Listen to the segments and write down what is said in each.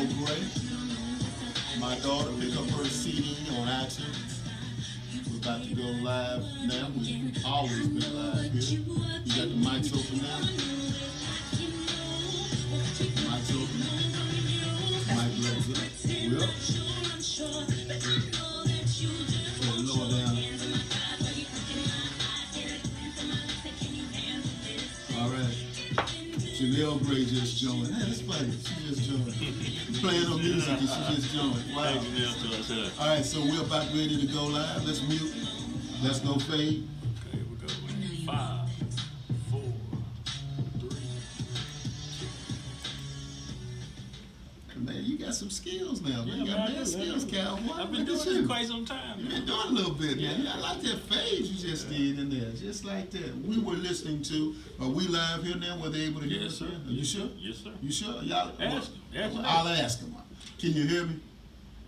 Gray. My daughter picked up her CD on iTunes. We're about to go live now. We've always been live here. You got the mics open now. Mics open. Mic levels up. We're up. So lower down. All right. Janelle Gray just joined. Hey, that's funny. She just joined. Playing on music and she just joined. Wow. All right, so we're about ready to go live. Let's mute. Let's go fade. Okay, we go. 5, 4, 3. Man, you got some skills now, man. You got bad skills, Cowboy. I've been doing this quite some time. You've been doing a little bit, man. I like that fade you just did in there. Just like that. We were listening to, are we live here now? Were they able to hear us? Yes, sir. Are you sure? Yes, sir. You sure? Y'all, Ask them. I'll ask them. Can you hear me?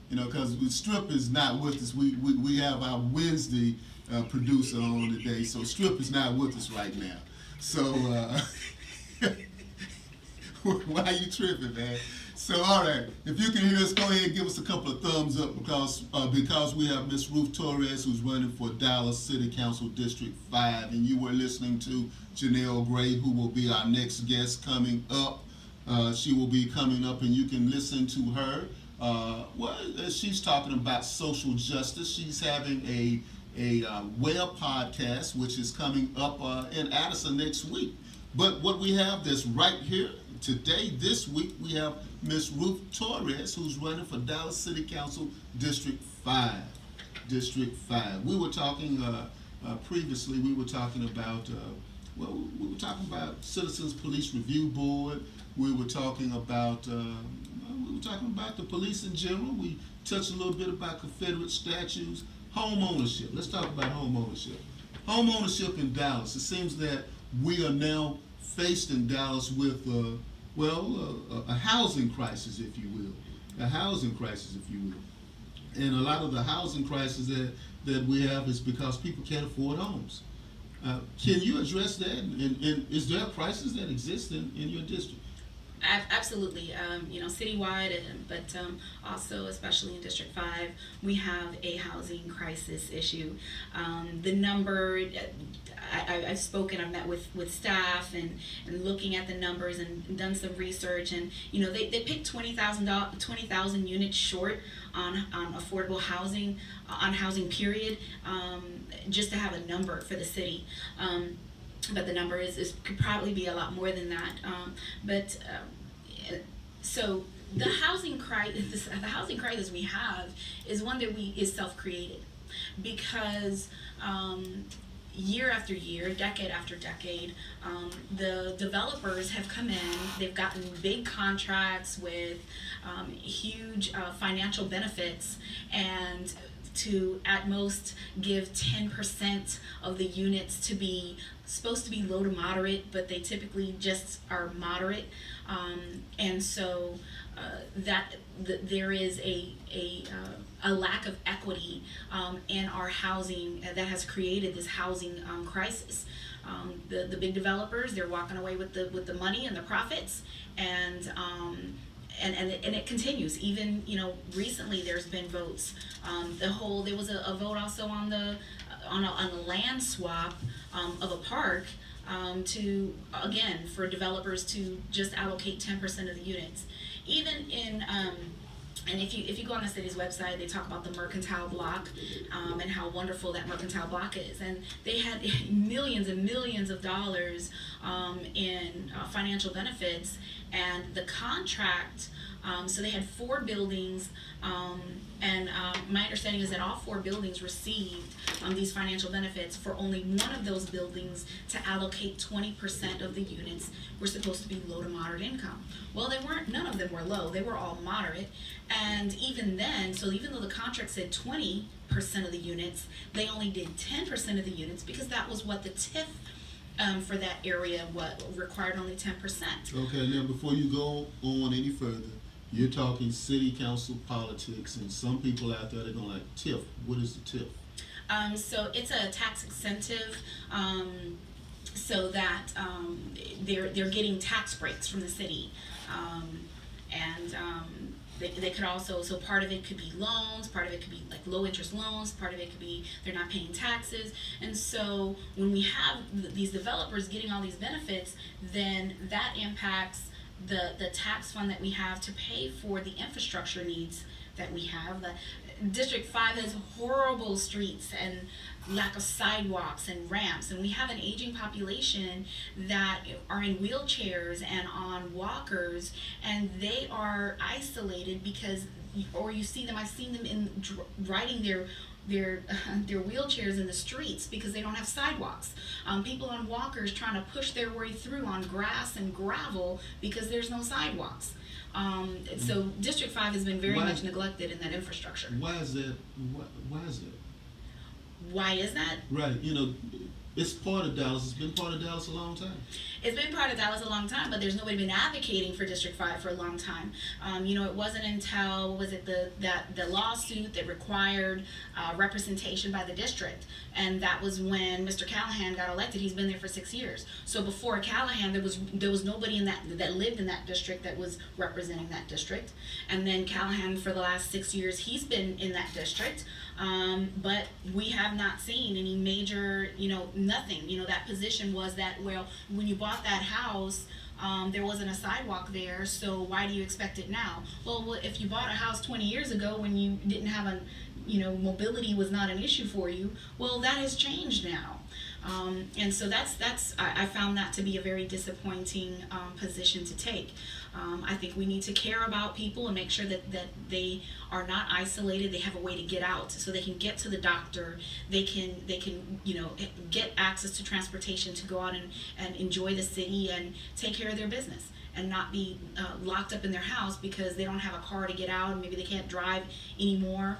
You know, because Strip is not with us. We have our Wednesday producer on today, so Strip is not with us right now. So why are you tripping, man? So all right, if you can hear us, go ahead and give us a couple of thumbs up because we have Miss Ruth Torres who's running for Dallas City Council District 5, and you were listening to Janelle Gray, who will be our next guest coming up. She will be coming up, and you can listen to her. She's talking about social justice. She's having a web podcast which is coming up in Addison next week. But what we have that's right here today, this week, we have Miss Ruth Torres, who's running for Dallas City Council District 5. District 5. We were talking previously. We were talking about we were talking about Citizens Police Review Board. We were talking about the police in general. We touched a little bit about Confederate statues, home ownership. Let's talk about home ownership. Home ownership in Dallas. It seems that we are now faced in Dallas with a housing crisis, if you will. A housing crisis, if you will. And a lot of the housing crisis that we have is because people can't afford homes. Can you address that? And is there a crisis that exists in your district? Absolutely. Citywide, but also especially in District 5, we have a housing crisis issue. The number, I've spoken, I've met with staff and looking at the numbers and done some research, and they picked 20,000 units short on affordable housing, on housing period, just to have a number for the city. But the number could probably be a lot more than that. So the housing crisis we have is one that is self-created, because year after year, decade after decade, the developers have come in. They've gotten big contracts with huge financial benefits, and to at most give 10% of the units to be supposed to be low to moderate, but they typically just are moderate, and so there is a lack of equity in our housing that has created this housing crisis. The big developers, they're walking away with the money and the profits, and it continues. Even recently there's been votes. There was a vote also on a land swap of a park for developers to just allocate 10% of the units. Even in and if you go on the city's website, they talk about the mercantile block and how wonderful that mercantile block is. And they had millions and millions of dollars in financial benefits, and the contract. So they had 4 buildings, and my understanding is that all 4 buildings received these financial benefits. For only one of those buildings to allocate 20% of the units were supposed to be low to moderate income. Well, they weren't. None of them were low. They were all moderate. And even then, so even though the contract said 20% of the units, they only did 10% of the units, because that was what the TIF for that area required, only 10%. Okay, now before you go on any further, you're talking city council politics, and some people out there, they're going like, TIF. What is the TIF? So it's a tax incentive, so that they're getting tax breaks from the city, and They could also, so part of it could be loans, part of it could be like low interest loans, part of it could be they're not paying taxes. And so when we have these developers getting all these benefits, then that impacts the tax fund that we have to pay for the infrastructure needs that we have. The District 5 has horrible streets and lack of sidewalks and ramps, and we have an aging population that are in wheelchairs and on walkers, and they are isolated because, or you see them, I've seen them riding their wheelchairs in the streets because they don't have sidewalks. People on walkers trying to push their way through on grass and gravel because there's no sidewalks. So District 5 has been very much neglected in that infrastructure. Why is that? Why is that? Why is that? Right. It's part of Dallas. It's been part of Dallas a long time. It's been part of Dallas a long time, but there's nobody been advocating for District 5 for a long time. It wasn't until, what was it, the lawsuit that required representation by the district, and that was when Mr. Callahan got elected. He's been there for 6 years. So before Callahan, there was nobody in that lived in that district that was representing that district, and then Callahan for the last 6 years he's been in that district, but we have not seen any major, nothing. That position was that, well, when you bought that house, there wasn't a sidewalk there, so why do you expect it now? Well, if you bought a house 20 years ago when you didn't have mobility was not an issue for you, well, that has changed now. And so I found that to be a very disappointing position to take. I think we need to care about people and make sure that they are not isolated. They have a way to get out, so they can get to the doctor. They can get access to transportation to go out and enjoy the city and take care of their business, and not be locked up in their house because they don't have a car to get out and maybe they can't drive anymore.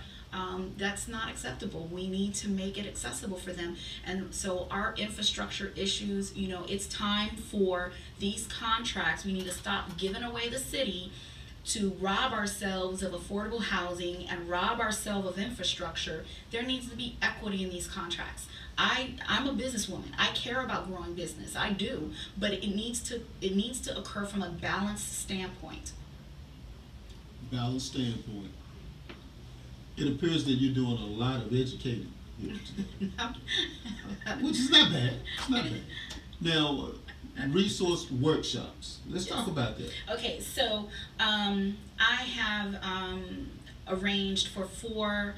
That's not acceptable. We need to make it accessible for them. And so our infrastructure issues, it's time for these contracts. We need to stop giving away the city to rob ourselves of affordable housing and rob ourselves of infrastructure. There needs to be equity in these contracts. I'm a businesswoman. I care about growing business. I do, but it needs to occur from a balanced standpoint. Balanced standpoint. It appears that you're doing a lot of educating here today, which is not bad. It's not bad. Now, resource workshops. Let's talk about that. Okay, so I have arranged for 4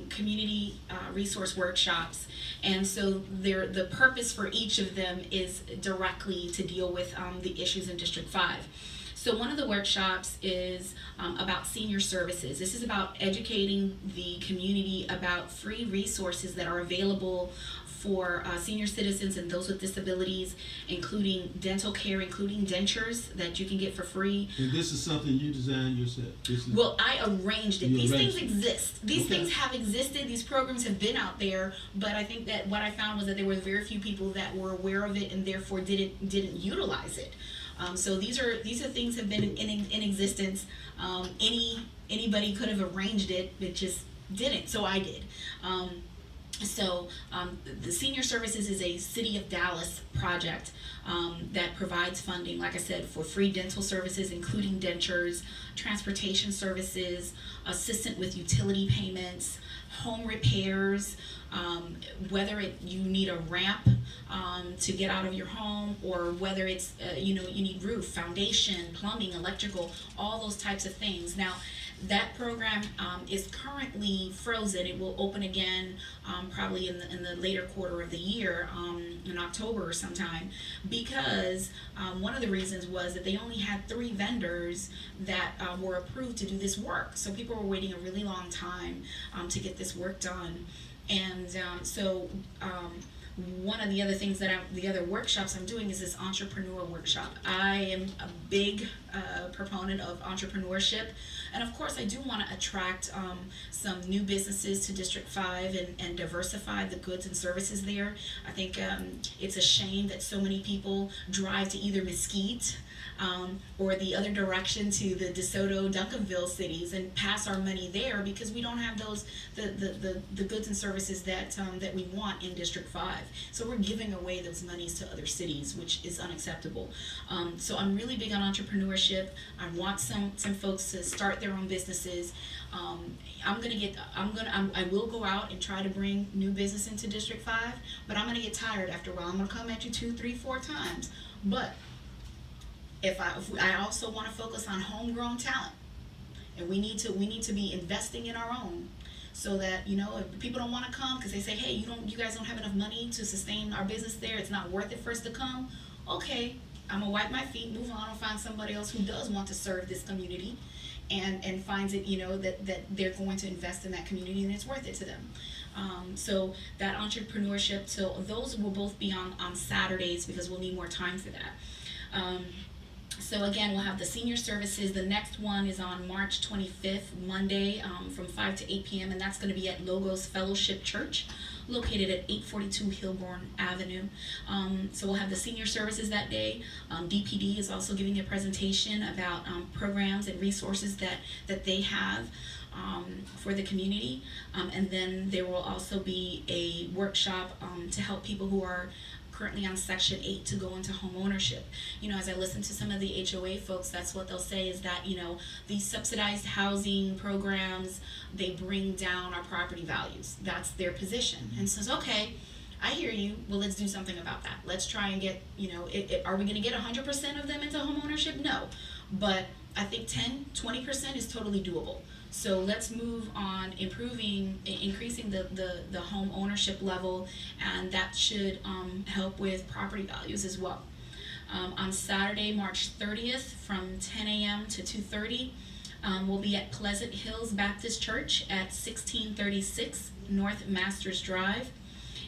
community resource workshops, and so the purpose for each of them is directly to deal with the issues in District 5. So one of the workshops is about senior services. This is about educating the community about free resources that are available for senior citizens and those with disabilities, including dental care, including dentures that you can get for free. And this is something you designed yourself? Well, I arranged it. These things it. exist. These Okay. things have existed. These programs have been out there, but I think that what I found was that there were very few people that were aware of it and therefore didn't utilize it. So these are things have been in existence. Anybody could have arranged it, but just didn't. So I did. The Senior Services is a City of Dallas project that provides funding, like I said, for free dental services, including dentures, transportation services, assistance with utility payments, home repairs, whether you need a ramp to get out of your home, or whether it's you need roof, foundation, plumbing, electrical, all those types of things. Now, that program is currently frozen. It will open again probably in the later quarter of the year, in October or sometime, because one of the reasons was that they only had 3 vendors that were approved to do this work. So people were waiting a really long time to get this work done. And one of the other things the other workshops I'm doing is this entrepreneur workshop. I am a big proponent of entrepreneurship, and of course I do want to attract some new businesses to District 5 and diversify the goods and services there. I think it's a shame that so many people drive to either Mesquite or the other direction to the DeSoto, Duncanville cities and pass our money there because we don't have the goods and services that we want in District 5. So we're giving away those monies to other cities, which is unacceptable. So I'm really big on entrepreneurship. I want some folks to start their own businesses. I will go out and try to bring new business into District 5, but I'm gonna get tired after a while. I'm gonna come at you 2, 3, 4 times. But if I also want to focus on homegrown talent, and we need to be investing in our own, so that, you know, if people don't want to come because they say, hey, you guys don't have enough money to sustain our business there, it's not worth it for us to come. Okay, I'm gonna wipe my feet, move on, and find somebody else who does want to serve this community, and finds it, you know, that they're going to invest in that community and it's worth it to them. So that entrepreneurship, so those will both be on Saturdays because we'll need more time for that. So again, we'll have the senior services. The next one is on March 25th, Monday, from 5 to 8 p.m. and that's going to be at Logos Fellowship Church, located at 842 Hilborn Avenue. So we'll have the senior services that day. DPD is also giving a presentation about programs and resources that they have for the community. And then there will also be a workshop to help people who are currently on Section 8 to go into home ownership. You know, as I listen to some of the HOA folks, that's what they'll say is that, you know, these subsidized housing programs, they bring down our property values. That's their position. And says, okay, I hear you. Well, let's do something about that. Let's try and get, you know, are we going to get 100% of them into home ownership? No. But I think 10-20% is totally doable. So let's move on increasing the home ownership level, and that should help with property values as well. On Saturday, March 30th, from 10 a.m. to 2:30, we'll be at Pleasant Hills Baptist Church at 1636 North Masters Drive.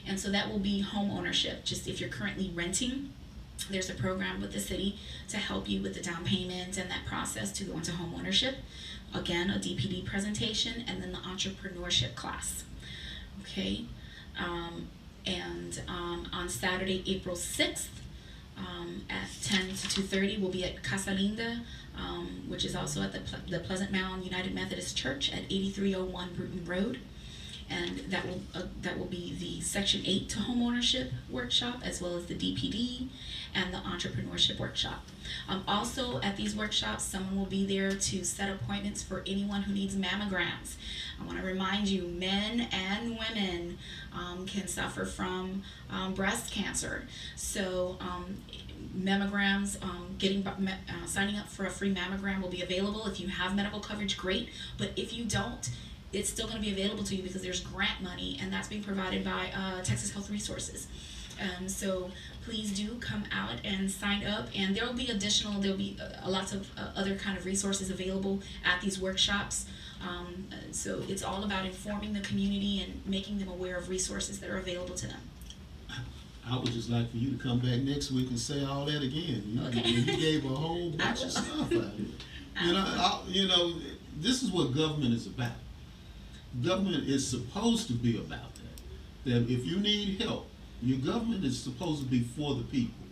And so that will be home ownership. Just if you're currently renting, there's a program with the city to help you with the down payment and that process to go into home ownership. Again, a DPD presentation, and then the entrepreneurship class. Okay, and on Saturday, April 6th, at 10 to 2:30, we'll be at Casa Linda, which is also at the Pleasant Mound United Methodist Church at 8301 Bruton Road. And that will be the Section 8 to home ownership workshop, as well as the DPD and the entrepreneurship workshop. Also at these workshops, someone will be there to set appointments for anyone who needs mammograms. I want to remind you, men and women can suffer from breast cancer. So mammograms, signing up for a free mammogram will be available. If you have medical coverage, great. But if you don't, it's still going to be available to you because there's grant money, and that's being provided by Texas Health Resources. So please do come out and sign up, and there'll be lots of other kind of resources available at these workshops. So it's all about informing the community and making them aware of resources that are available to them. I would just like for you to come back next week and say all that again. Okay. You gave a whole bunch of stuff out here. You know, this is what government is about. Government is supposed to be about that. That if you need help, your government is supposed to be for the people.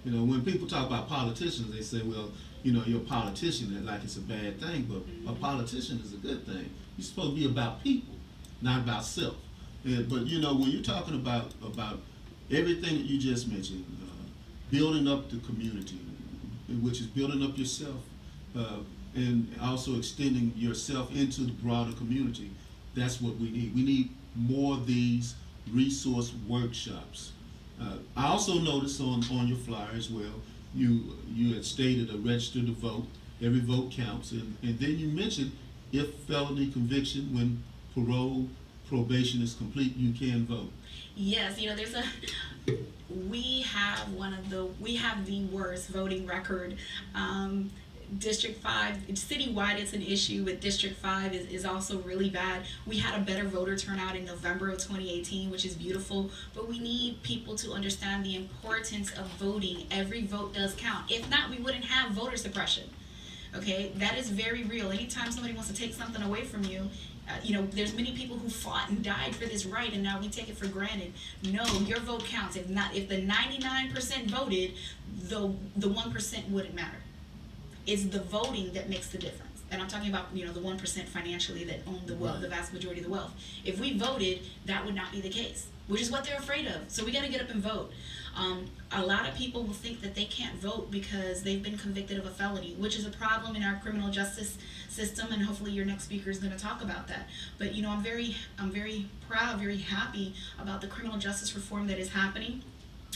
You know, when people talk about politicians, they say, well, you know, you're a politician, and like it's a bad thing, but a politician is a good thing. You're supposed to be about people, not about self. But you know, when you're talking about everything that you just mentioned, building up the community, which is building up yourself, and also extending yourself into the broader community, that's what we need. We need more of these resource workshops. I also noticed on your flyer as well, you had stated a register to vote. Every vote counts, and then you mentioned if felony conviction, when probation is complete, you can vote. Yes, you know, we have the worst voting record. District 5, citywide, it's an issue, but District 5 is also really bad. We had a better voter turnout in November of 2018, which is beautiful, but we need people to understand the importance of voting. Every vote does count. If not, we wouldn't have voter suppression. Okay, that is very real. Anytime somebody wants to take something away from you, you know, there's many people who fought and died for this right, and now we take it for granted. No, your vote counts. If the 99% voted, the 1% wouldn't matter. It's the voting that makes the difference. And I'm talking about, you know, the 1% financially that own the wealth, the vast majority of the wealth. If we voted, that would not be the case. which is what they're afraid of. So we got to get up and vote. A lot of people will think that they can't vote because they've been convicted of a felony, which is a problem in our criminal justice system, and hopefully your next speaker is going to talk about that. But you know, I'm very proud, very happy about the criminal justice reform that is happening.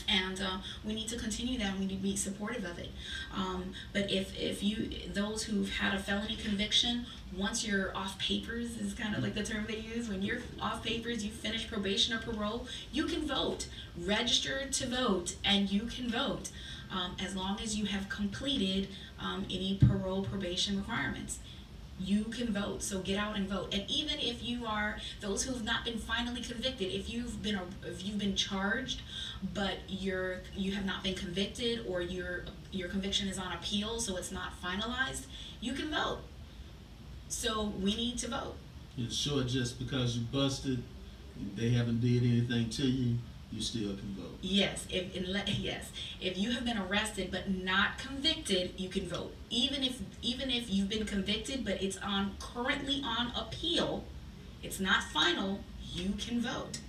And we need to continue that, and we need to be supportive of it. But if those who've had a felony conviction, once you're off papers, is kind of like the term they use, when you're off papers, you finish probation or parole, you can vote. Register to vote, and you can vote as long as you have completed any parole probation requirements. You can vote, so get out and vote. And even if you are those who have not been finally convicted, if you've been charged, but you have not been convicted, or your conviction is on appeal, so it's not finalized, you can vote. So we need to vote. In short, just because you busted, they haven't did anything to you, you still can vote. Yes, if you have been arrested but not convicted, you can vote. Even if you've been convicted but it's currently on appeal, it's not final, you can vote.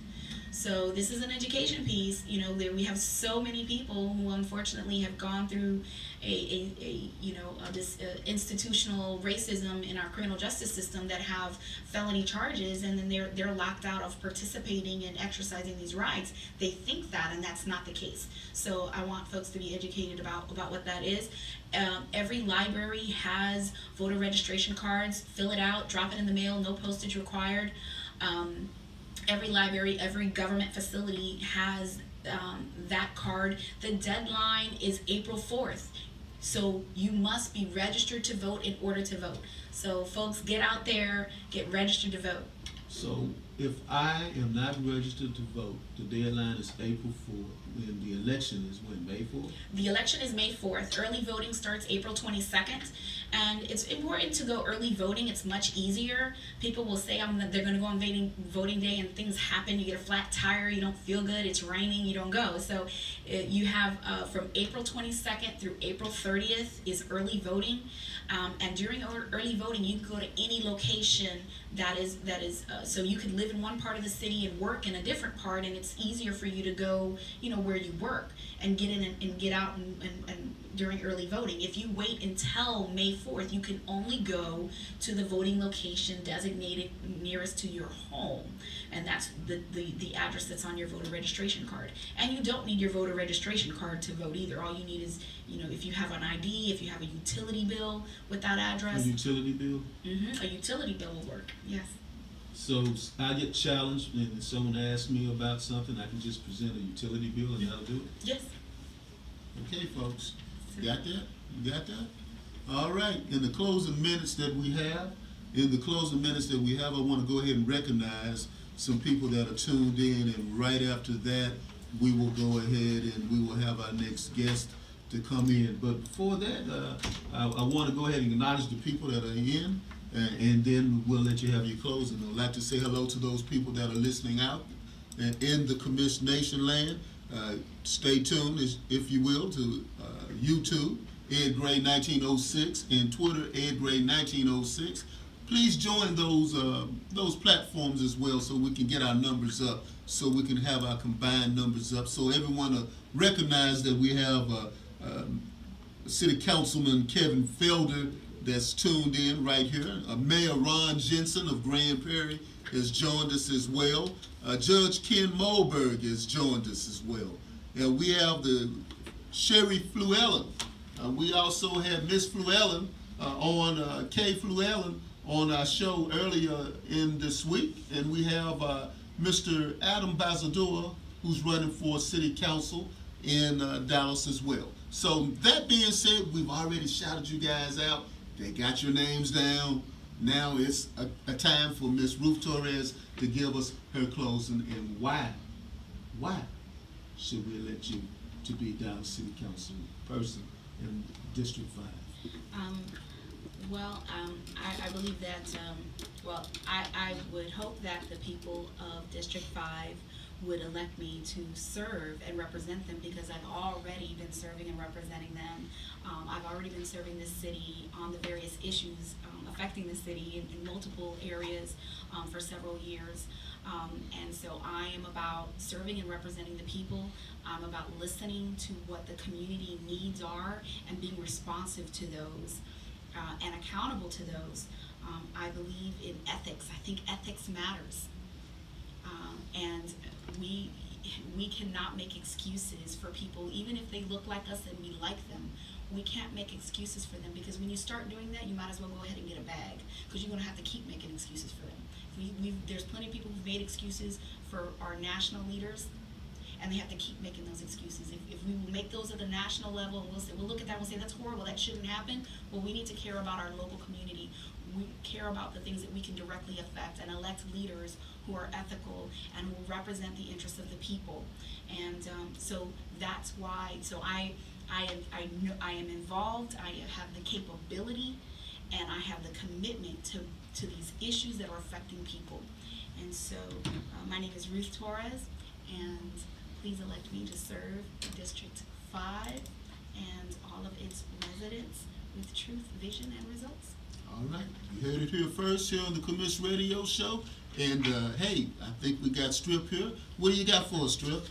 So this is an education piece. You know, we have so many people who unfortunately have gone through this institutional racism in our criminal justice system that have felony charges, and then they're locked out of participating and exercising these rights. They think that, and that's not the case. So I want folks to be educated about what that is. Every library has voter registration cards. Fill it out, drop it in the mail, no postage required. Every library, every government facility has that card. The deadline is April 4th. So you must be registered to vote in order to vote. So folks, get out there, get registered to vote. So if I am not registered to vote, the deadline is April 4th, and the election is when, May 4th? The election is May 4th. Early voting starts April 22nd. And it's important to go early voting. It's much easier. People will say they're going to go on voting day, and things happen. You get a flat tire, you don't feel good, it's raining, you don't go. So you have from April 22nd through April 30th is early voting. And during early voting, you can go to any location that is so you could live in one part of the city and work in a different part, and it's easier for you to go, where you work and get in and get out and during early voting. If you wait until May 4th, you can only go to the voting location designated nearest to your home, and that's the address that's on your voter registration card. And you don't need your voter registration card to vote either. All you need is, if you have an ID, if you have a utility bill with that address. A utility bill? A utility bill will work, yes. So I get challenged, and if someone asks me about something, I can just present a utility bill and that'll do it? Yes. Okay, folks. You got that? You got that? All right. In the closing minutes that we have, I want to go ahead and recognize some people that are tuned in, and right after that, we will go ahead and we will have our next guest to come in. But before that, I want to go ahead and acknowledge the people that are in, and then we'll let you have your closing. I'd like to say hello to those people that are listening out and in the Commish Nation land. Stay tuned, if you will, to YouTube, Ed Gray 1906, and Twitter, Ed Gray 1906. Please join those platforms as well, so we can get our numbers up, so we can have our combined numbers up, so everyone recognize that we have City Councilman Kevin Felder that's tuned in right here. Mayor Ron Jensen of Grand Prairie has joined us as well. Judge Ken Moberg has joined us as well. And we have the Sherry Fluellen. We also had Miss Fluellen Kay Fluellen on our show earlier in this week. And we have Mr. Adam Bazador, who's running for City Council in Dallas as well. So that being said, we've already shouted you guys out. They got your names down. Now it's a time for Miss Ruth Torres to give us her closing, and why should we elect you to be Dallas City Council person in District 5? I believe that, I would hope that the people of District 5 would elect me to serve and represent them, because I've already been serving and representing them. I've already been serving this city on the various issues affecting the city in multiple areas for several years. And so I am about serving and representing the people. I'm about listening to what the community needs are and being responsive to those and accountable to those. I believe in ethics. I think ethics matters. And we cannot make excuses for people, even if they look like us and we like them. We can't make excuses for them, because when you start doing that, you might as well go ahead and get a bag, because you're going to have to keep making excuses for them. There's plenty of people who've made excuses for our national leaders, and they have to keep making those excuses. If we will make those at the national level, and we'll look at that and we'll say, that's horrible, that shouldn't happen. Well, we need to care about our local community. We care about the things that we can directly affect, and elect leaders who are ethical and will represent the interests of the people. And so that's why. So I am involved. I have the capability, and I have the commitment to these issues that are affecting people. And so my name is Ruth Torres, and please elect me to serve District 5 and all of its residents with truth, vision, and results. All right, you heard it here first here on the Commish Radio Show. And hey, I think we got Strip here. What do you got for us, Strip?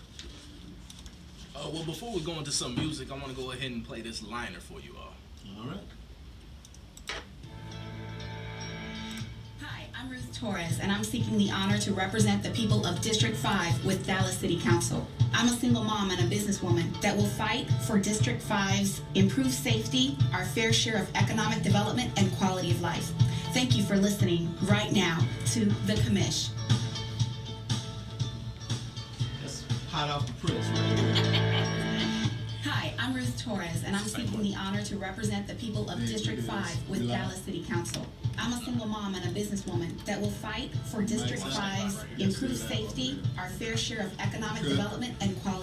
Well, before we go into some music, I want to go ahead and play this liner for you all. All right. Hi, I'm Ruth Torres, and I'm seeking the honor to represent the people of District 5 with Dallas City Council. I'm a single mom and a businesswoman that will fight for District 5's improved safety, our fair share of economic development, and quality of life. Thank you for listening right now to The Commish. That's hot off the press right here. Hi, I'm Ruth Torres, and I'm seeking the honor to represent the people of District 5 with Dallas City Council. I'm a single mom and a businesswoman that will fight for District 5's improved safety, our fair share of economic development, and quality.